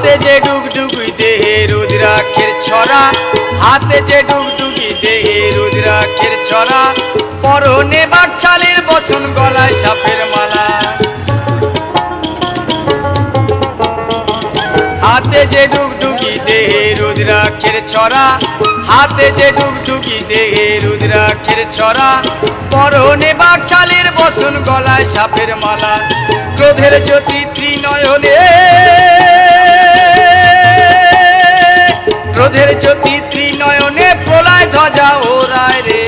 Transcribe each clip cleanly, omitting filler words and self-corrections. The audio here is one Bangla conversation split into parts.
হাতে যে ডুগডুগি দেহে রুদ্রাক্ষের ছড়া, হাতে যে ডুগডুগি দেহে রুদ্রাক্ষের ছড়া, পরনে বাকছালের বচন গলায় সাপের মালা। হাতে যে ডুগডুগি দেহে রুদ্রাক্ষের ছড়া, হাতে যে ডুগডুগি দেহে রুদ্রাক্ষের ছড়া, পরনে বাকছালের বচন গলায় সাপের মালা। ক্রোধের জ্যোতি ত্রিনয়নে, ক্রোধের জ্যোতি ত্রিনয়নে প্রলয় ধ্বজা ওড়ায় রে।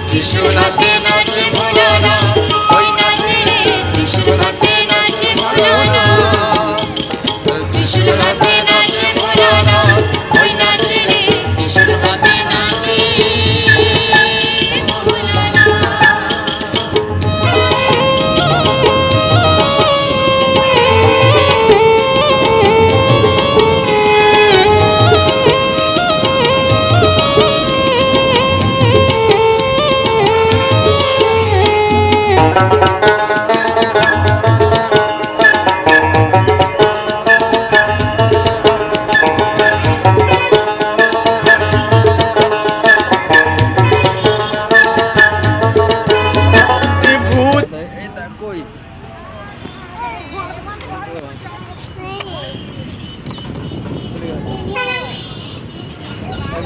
ত্রিশূল হাতে নাচে ভোলানাথ, ওই নাচে রে ত্রিশূল হাতে নাচে ভোলানাথ। ত্রিশূল হাতে নাচে ভোলানাথ, ওই নাচে রে ত্রিশূল হাতে নাচে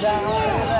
Jangan,